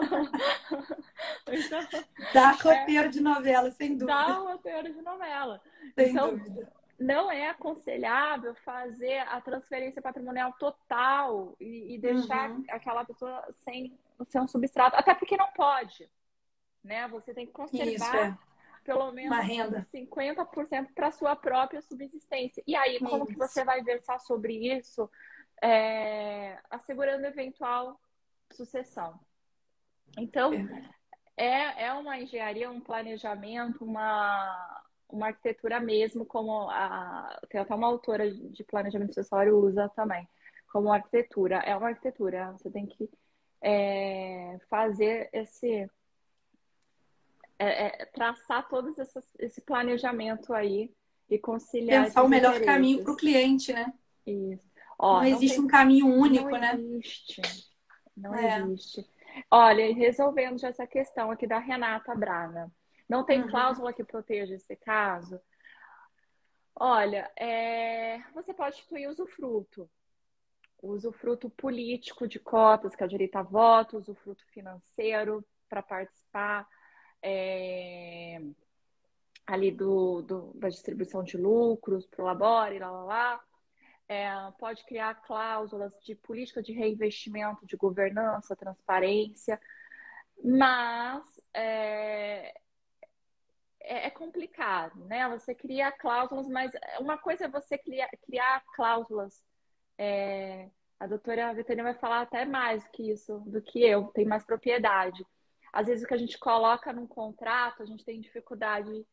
Dá é, roteiro de novela, sem dá dúvida. um roteiro de novela. Sem Então, dúvida. não é aconselhável fazer a transferência patrimonial total e deixar Uhum. aquela pessoa sem um substrato, até porque não pode, né? Você tem que Isso conservar é pelo uma menos renda. 50% para sua própria subsistência. E aí, como que Isso. você vai versar sobre isso, assegurando eventual sucessão? Então, Verdade. é uma engenharia, um planejamento, uma arquitetura mesmo, como tem até uma autora de planejamento sucessório usa também, como arquitetura. É uma arquitetura, você tem que fazer traçar todo esse planejamento aí e conciliar Pensar o esses melhor caminho para o interesses. cliente, né? Isso. Não Ó, existe um caminho não único, né? existe, não É. existe. Olha, e resolvendo já essa questão aqui da Renata Braga, não tem Uhum. cláusula que proteja esse caso? Olha, você pode instituir o usufruto político de cotas, que é o direito a voto, o usufruto financeiro para participar ali da distribuição de lucros para o labore, lá. Pode criar cláusulas de política de reinvestimento, de governança, transparência, mas é complicado, né? Você cria cláusulas, mas uma coisa é você criar cláusulas. A doutora Vitorina vai falar até mais que isso do que eu, tem mais propriedade. Às vezes o que a gente coloca num contrato, a gente tem dificuldade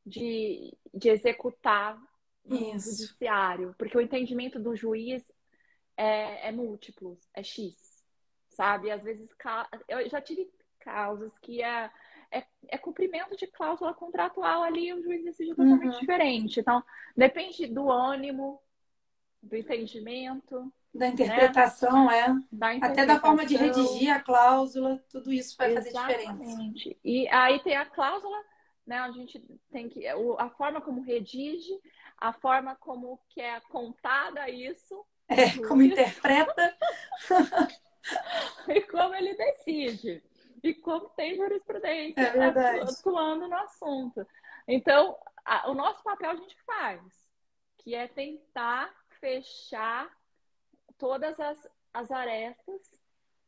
de executar no Isso. judiciário, porque o entendimento do juiz é múltiplos, é X, sabe? Às vezes eu já tive causas que é cumprimento de cláusula contratual ali, o juiz decide totalmente Uhum. diferente. Então, depende do ânimo, do entendimento, Da né? interpretação, é. Da Até da forma de interpretação. redigir a cláusula, tudo isso vai fazer diferença. Exatamente. E aí tem a cláusula, né? A gente tem que. A forma como redige, a forma como que é contada isso para o É, como juiz interpreta, e como ele decide. E como tem é jurisprudência verdade. atuando no assunto. Então, o nosso papel a gente faz, que é tentar fechar todas as arestas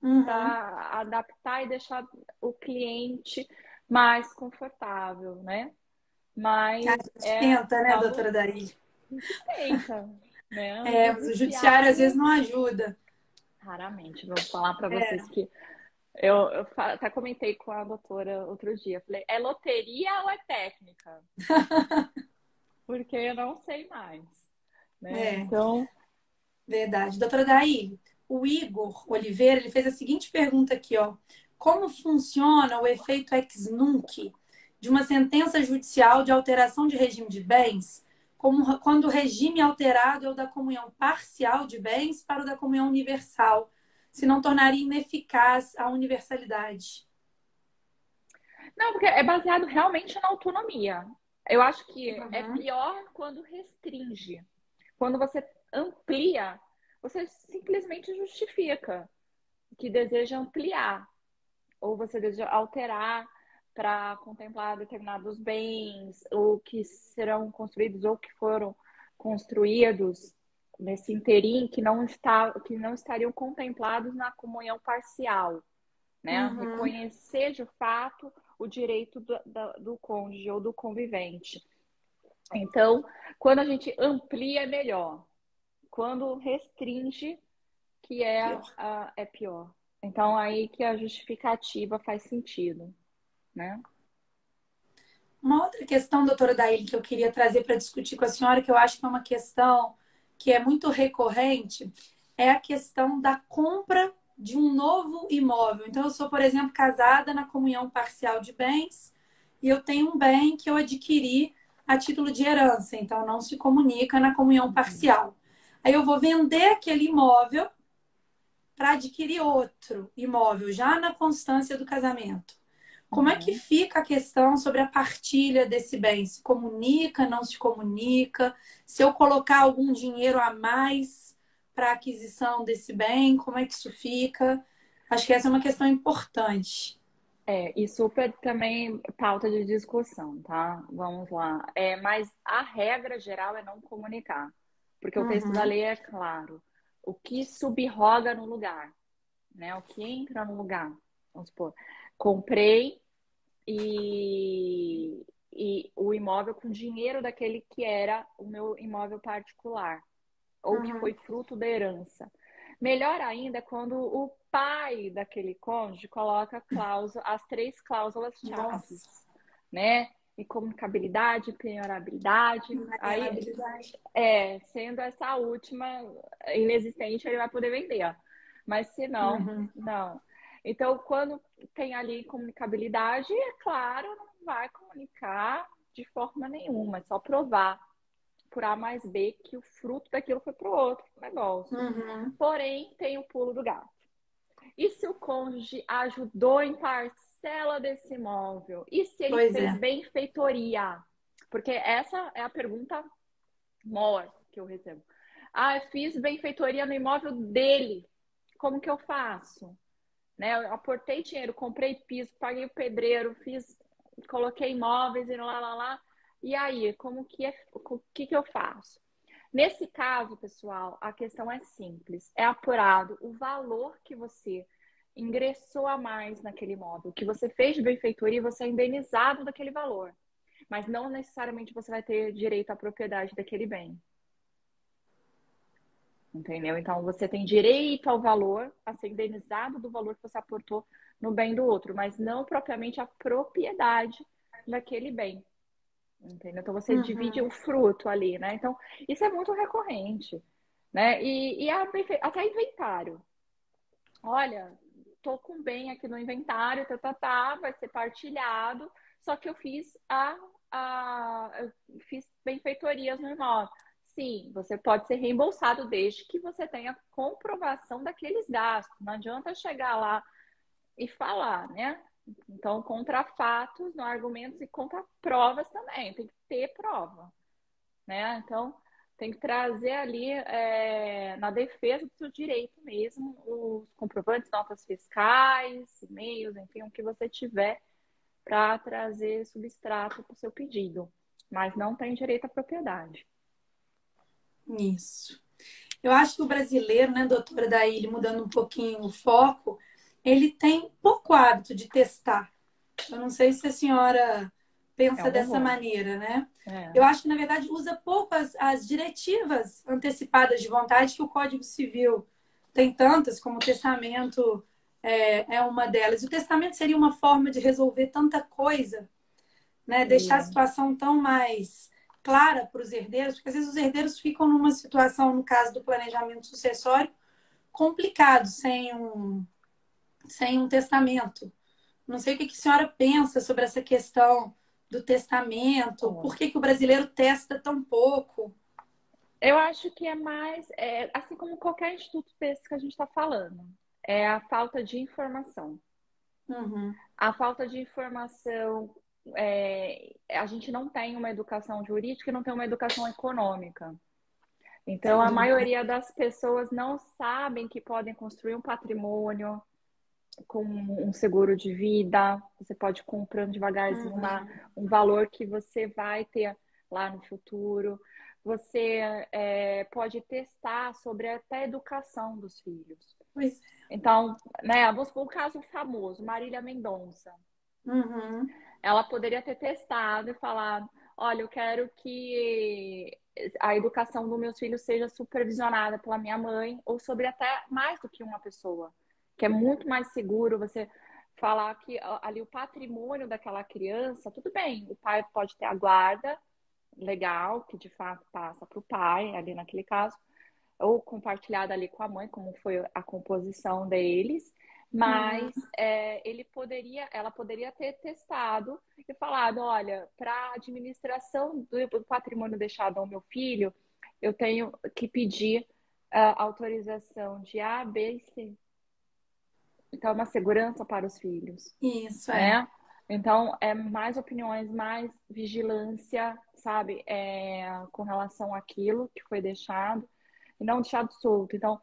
Uhum. para adaptar e deixar o cliente mais confortável, né? A Mas gente tenta, né, uma doutora luta, Daí? a gente tenta, né? O É, mas o judiciário às vezes judiciário, não ajuda. raramente, vou falar para vocês É. que eu até comentei com a doutora outro dia, falei, é loteria ou é técnica? Porque eu não sei mais, né? É, Então, verdade. Doutora Daí, o Igor Oliveira, ele fez a seguinte pergunta aqui, ó. Como funciona o efeito ex nunc de uma sentença judicial de alteração de regime de bens, como quando o regime alterado é o da comunhão parcial de bens para o da comunhão universal, se não tornaria ineficaz a universalidade? não, porque é baseado realmente na autonomia. Eu acho que é Uhum. pior quando restringe. Quando você amplia, você simplesmente justifica que deseja ampliar, ou você deseja alterar para contemplar determinados bens, ou que serão construídos, ou que foram construídos nesse interim que não estariam contemplados na comunhão parcial, né? Uhum. Reconhecer de fato o direito do cônjuge ou do convivente. Então, quando a gente amplia, é melhor. Quando restringe, que Pior. é pior. Então, aí que a justificativa faz sentido, né? Uma outra questão, doutora Daíli, que eu queria trazer para discutir com a senhora, que eu acho que é uma questão que é muito recorrente, é a questão da compra de um novo imóvel. Então, eu sou, por exemplo, casada na comunhão parcial de bens e eu tenho um bem que eu adquiri a título de herança, então não se comunica na comunhão Uhum. parcial. Aí eu vou vender aquele imóvel para adquirir outro imóvel, já na constância do casamento. Como é que Uhum. fica a questão sobre a partilha desse bem? Se comunica, não se comunica? Se eu colocar algum dinheiro a mais, para a aquisição desse bem? Como é que isso fica? Acho que essa é uma questão importante. E super também pauta de discussão, tá? Vamos lá. Mas a regra geral é não comunicar, porque o texto da Uhum, lei é claro. O que subroga no lugar, né? O que entra no lugar. Vamos supor, comprei e o imóvel com dinheiro daquele que era o meu imóvel particular, ou que foi uhum. fruto da herança. Melhor ainda é quando o pai daquele cônjuge coloca as três cláusulas chaves, Nossa, né? Incomunicabilidade, penhorabilidade. Aí, invariabilidade. sendo essa última inexistente, ele vai poder vender. Ó. Mas se não, Uhum, não. Então, quando tem ali comunicabilidade, é claro, não vai comunicar de forma nenhuma, é só provar por A mais B que o fruto daquilo foi para o outro negócio. uhum. Porém, tem o pulo do gato. E se o cônjuge ajudou em parcela desse imóvel? E se ele Pois fez é. benfeitoria? Porque essa é a pergunta maior que eu recebo. Ah, eu fiz benfeitoria no imóvel dele. Como que eu faço? Né? Eu aportei dinheiro, comprei piso, paguei o pedreiro, coloquei imóveis e lá, lá, lá. E aí, o que eu faço? Nesse caso, pessoal, a questão é simples. É apurado o valor que você ingressou a mais naquele imóvel, que você fez de benfeitoria e você é indenizado daquele valor. Mas não necessariamente você vai ter direito à propriedade daquele bem. Entendeu? Então você tem direito ao valor, a ser indenizado do valor que você aportou no bem do outro, mas não propriamente a propriedade daquele bem. Entendeu? Então você divide o Uhum. fruto ali, né? Então, isso é muito recorrente, né? Até inventário. Olha, tô com bem aqui no inventário, vai ser partilhado, só que eu fiz benfeitorias no imóvel. Sim, você pode ser reembolsado desde que você tenha comprovação daqueles gastos. Não adianta chegar lá e falar, né? Então, contra fatos, não argumentos e contra provas também. Tem que ter prova, né? Então, tem que trazer ali, na defesa do seu direito mesmo, os comprovantes, notas fiscais, e-mails, enfim, o que você tiver para trazer substrato para o seu pedido. Mas não tem direito à propriedade. Isso. Eu acho que o brasileiro, né, doutora Daíli, mudando um pouquinho o foco, ele tem pouco hábito de testar. Eu não sei se a senhora É pensa um dessa horror. maneira, né? É, Eu acho que, na verdade, usa pouco as diretivas antecipadas de vontade que o Código Civil tem tantas, como o testamento é uma delas. O testamento seria uma forma de resolver tanta coisa, né? Deixar a seria. situação tão mais clara para os herdeiros, porque às vezes os herdeiros ficam numa situação, no caso do planejamento sucessório, complicado sem um testamento. Não sei o que a senhora pensa sobre essa questão do testamento, Ó, por que o brasileiro testa tão pouco? eu acho que é mais, assim como qualquer instituto desse que a gente está falando, é a falta de informação. Uhum. A falta de informação, a gente não tem uma educação jurídica e não tem uma educação econômica. Então, Sem a dúvida. maioria das pessoas não sabem que podem construir um patrimônio com um seguro de vida. Você pode ir comprando devagarzinho Uhum. um valor que você vai ter lá no futuro. Você pode testar sobre até a educação dos filhos. Pois é. Então, né, vamos supor um caso famoso, Marília Mendonça. Uhum. Ela poderia ter testado e falado: olha, eu quero que a educação dos meus filhos seja supervisionada pela minha mãe, ou sobre até mais do que uma pessoa, que é muito mais seguro você falar que ali o patrimônio daquela criança, tudo bem, o pai pode ter a guarda legal, que de fato passa para o pai, ali naquele caso, ou compartilhada ali com a mãe, como foi a composição deles, Uhum. mas ela poderia ter testado e falado, olha, para a administração do patrimônio deixado ao meu filho, eu tenho que pedir autorização de A, B e C. Então, é uma segurança para os filhos, Isso é. né? Então, é mais opiniões, mais vigilância, sabe, com relação àquilo que foi deixado. e não deixado solto. Então,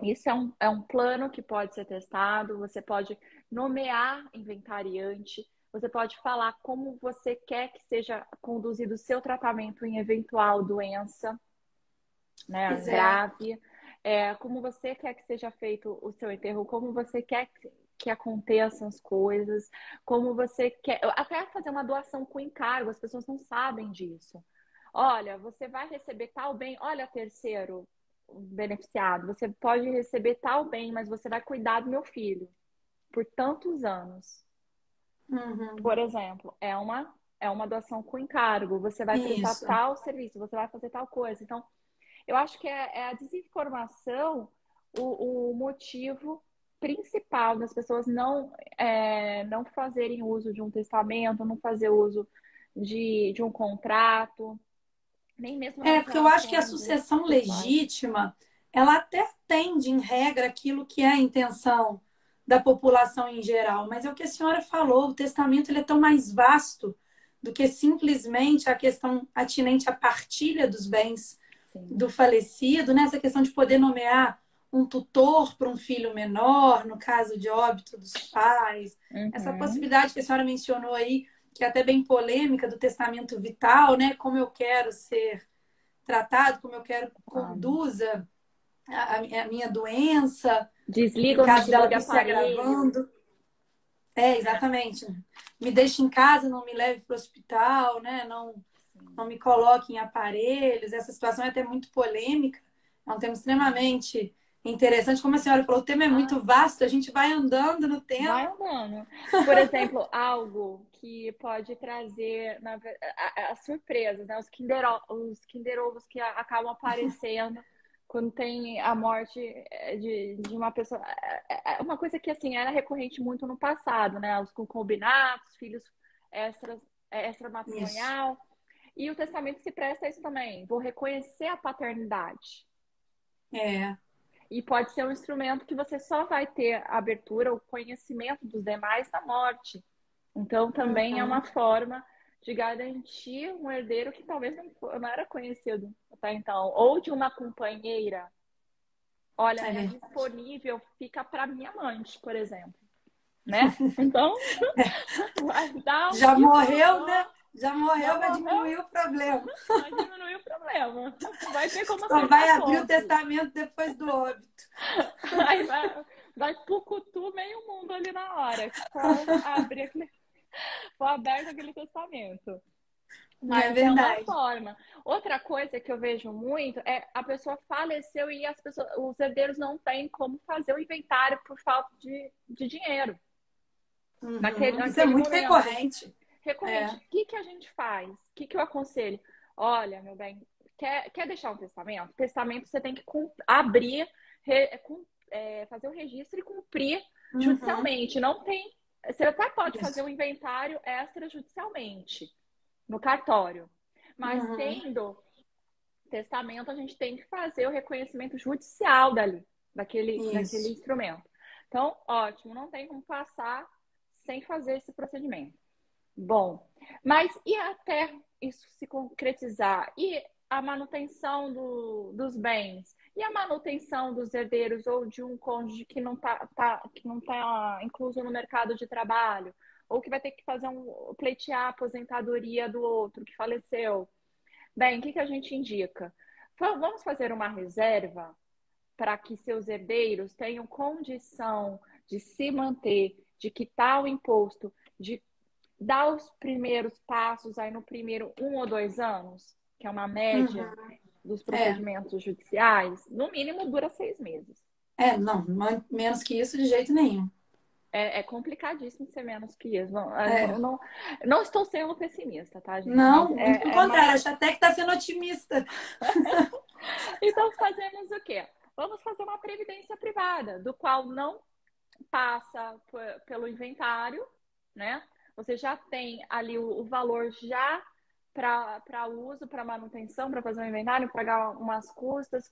isso é um plano que pode ser testado. Você pode nomear inventariante, você pode falar como você quer que seja conduzido o seu tratamento em eventual doença, né, Pois é. grave, como você quer que seja feito o seu enterro, como você quer que aconteçam as coisas, como você quer. Até fazer uma doação com encargo, as pessoas não sabem disso. Olha, você vai receber tal bem, olha, terceiro beneficiado, você pode receber tal bem, mas você vai cuidar do meu filho por tantos anos. Uhum. Por exemplo, é uma doação com encargo, você vai prestar Isso. tal serviço, você vai fazer tal coisa. Então, eu acho que é a desinformação o motivo principal das pessoas não fazerem uso de um testamento, não fazer uso de um contrato, nem mesmo É, nas porque eu acho que a relações sucessão pessoais. legítima, ela até atende, em regra, aquilo que é a intenção da população em geral. Mas é o que a senhora falou, o testamento ele é tão mais vasto do que simplesmente a questão atinente à partilha dos bens Sim. do falecido, né? Essa questão de poder nomear um tutor para um filho menor, no caso de óbito dos pais. Essa Uhum. possibilidade que a senhora mencionou aí, que é até bem polêmica, do testamento vital, né? Como eu quero ser tratado, como eu quero Ah, conduza a minha doença, em desliga ou não caso dela desliga vir se aparelho. agravando. É, É, exatamente. Me deixe em casa, não me leve para o hospital, né? Não sim. me coloque em aparelhos. Essa situação é até muito polêmica. É um tema extremamente interessante. Como a senhora falou, o tema é Ah, muito vasto, a gente vai andando no vai tema. andando. Por exemplo, algo que pode trazer as surpresas, né? Os Kinder Ovos que acabam aparecendo quando tem a morte de uma pessoa. Uma coisa que, assim, era recorrente muito no passado, né? Os concubinatos, filhos extras, Isso. extramatrimonial. E o testamento se presta a isso também. Vou reconhecer a paternidade. É. E pode ser um instrumento que você só vai ter a abertura, o conhecimento dos demais na morte. Então, também é uma Uhum. forma de garantir um herdeiro que talvez não era conhecido até então. Ou de uma companheira. Olha, É minha verdade. disponível fica para minha amante, por exemplo. Né? Então, vai dar o Já que morreu, né? falar. Já Já morreu, vai morreu, diminuir o problema. vai diminuir o problema. Vai ter como Só vai acertar abrir o contas. testamento depois do óbito. Aí vai pucutu meio mundo ali na hora, que for abrir aquele, for aberto aquele testamento. Não é Mas é uma verdade. forma. Outra coisa que eu vejo muito é a pessoa faleceu e os herdeiros não têm como fazer o inventário por falta de dinheiro Uhum. Isso é naquele muito momento. recorrente. Recorrente. É. O que a gente faz? O que eu aconselho? Olha, meu bem, quer deixar um testamento? Testamento você tem que abrir, fazer o registro e cumprir Uhum. judicialmente. Não tem. Você até pode fazer Isso. um inventário extrajudicialmente no cartório. Mas Uhum. tendo testamento, a gente tem que fazer o reconhecimento judicial daquele Isso. instrumento. Então, ótimo, não tem como passar sem fazer esse procedimento. Bom, mas e até isso se concretizar? E a manutenção dos bens? E a manutenção dos herdeiros ou de um cônjuge que não que não tá incluso no mercado de trabalho? Ou que vai ter que fazer pleitear a aposentadoria do outro que faleceu? Bem, o que a gente indica? Vamos fazer uma reserva para que seus herdeiros tenham condição de se manter, de quitar o imposto, de dar os primeiros passos aí no primeiro 1 ou 2 anos, que é uma média Uhum. dos É. procedimentos judiciais, no mínimo dura 6 meses. É, não, menos que isso de jeito nenhum. É complicadíssimo ser menos que isso. Não, É. não estou sendo pessimista, tá, gente? Mas Não, muito pelo contrário, acho até que está sendo otimista. Então fazemos o quê? Vamos fazer uma previdência privada, do qual não passa pelo inventário, né? Você já tem ali o valor já para uso, para manutenção, para fazer um inventário, pagar umas custas,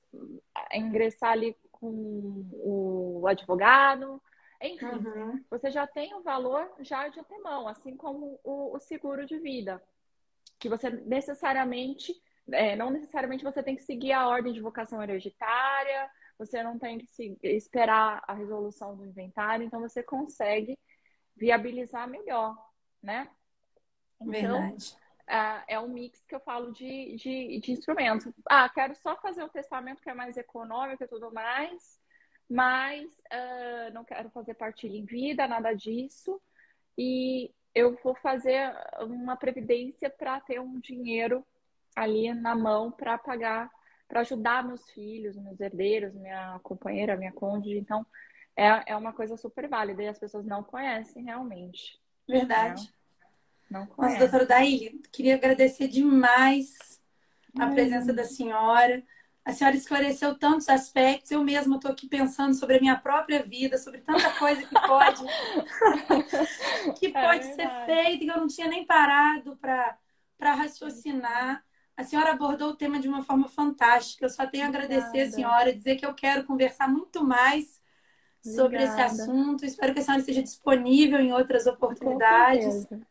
ingressar ali com o advogado, enfim, Uhum. você já tem o valor já de antemão, assim como o seguro de vida, que você necessariamente Não necessariamente você tem que seguir a ordem de vocação hereditária, você não tem que esperar a resolução do inventário, então você consegue viabilizar melhor, né? Então, Verdade. é um mix que eu falo de instrumentos. Quero só fazer o testamento que é mais econômico e tudo mais, mas não quero fazer partilha em vida, nada disso. E eu vou fazer uma previdência para ter um dinheiro ali na mão para pagar, para ajudar meus filhos, meus herdeiros, minha companheira, minha cônjuge. Então, é uma coisa super válida e as pessoas não conhecem realmente, né? Verdade. Não Nossa, doutora conhecem. Daíli, queria agradecer demais a presença Imagina. da senhora. A senhora esclareceu tantos aspectos. Eu mesma estou aqui pensando sobre a minha própria vida, sobre tanta coisa que É pode ser verdade. feita, que eu não tinha nem parado para raciocinar. A senhora abordou o tema de uma forma fantástica. Eu só tenho a agradecer a Obrigada. senhora, dizer que eu quero conversar muito mais sobre esse Obrigada. assunto. Espero que a senhora esteja disponível em outras Com oportunidades. certeza.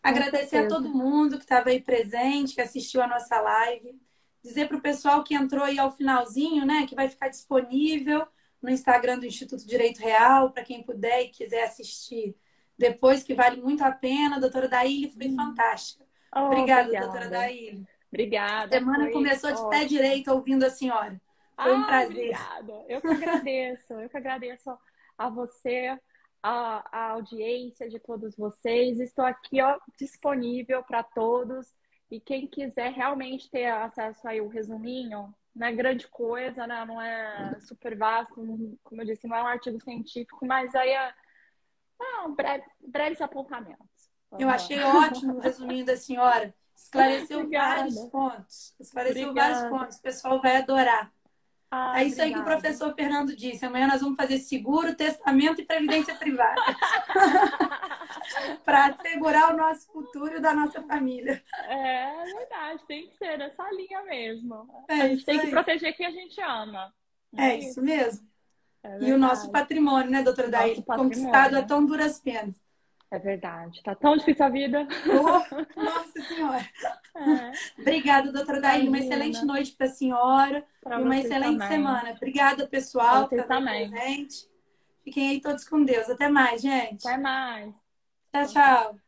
Com Agradecer a todo certeza. mundo que estava aí presente, que assistiu a nossa live. Dizer para o pessoal que entrou aí ao finalzinho, né, que vai ficar disponível no Instagram do Instituto Direito Real, para quem puder e quiser assistir depois, que vale muito a pena. A doutora Daíli foi fantástica. Oh, Obrigada, doutora obrigada. Daíli. A Obrigada, semana foi começou de pé ótimo. direito ouvindo a senhora. Foi um prazer. Obrigada. Eu que agradeço. Eu que agradeço a você, a audiência de todos vocês. Estou aqui, ó, disponível para todos. E quem quiser realmente ter acesso aí o resuminho, não é grande coisa, né? Não é super vasto, como eu disse, não é um artigo científico, mas aí breves apontamentos. Eu Vamos lá. achei ótimo o resuminho da senhora. Esclareceu vários Obrigada. pontos. Esclareceu vários Obrigada. pontos. O pessoal vai adorar. É isso aí que o Obrigada. professor Fernando disse. Amanhã nós vamos fazer seguro, testamento e previdência privada para assegurar o nosso futuro e o da nossa família. É verdade, tem que ser nessa linha mesmo. A É gente isso tem que aí. proteger quem a gente ama. Não É é isso isso? mesmo. É E o nosso verdade. patrimônio, né, doutora Nosso Daí? Conquistado a patrimônio. tão duras penas. É verdade. Tá tão difícil a vida. Oh, nossa senhora. É, Obrigada, doutora Daí. Uma excelente imagina. noite para a senhora Para e uma vocês excelente também. semana. Obrigada, Para pessoal, que vocês estava aí também. presente. Fiquem aí todos com Deus. Até mais, gente. Até mais. Tchau, Tchau, tchau. tchau.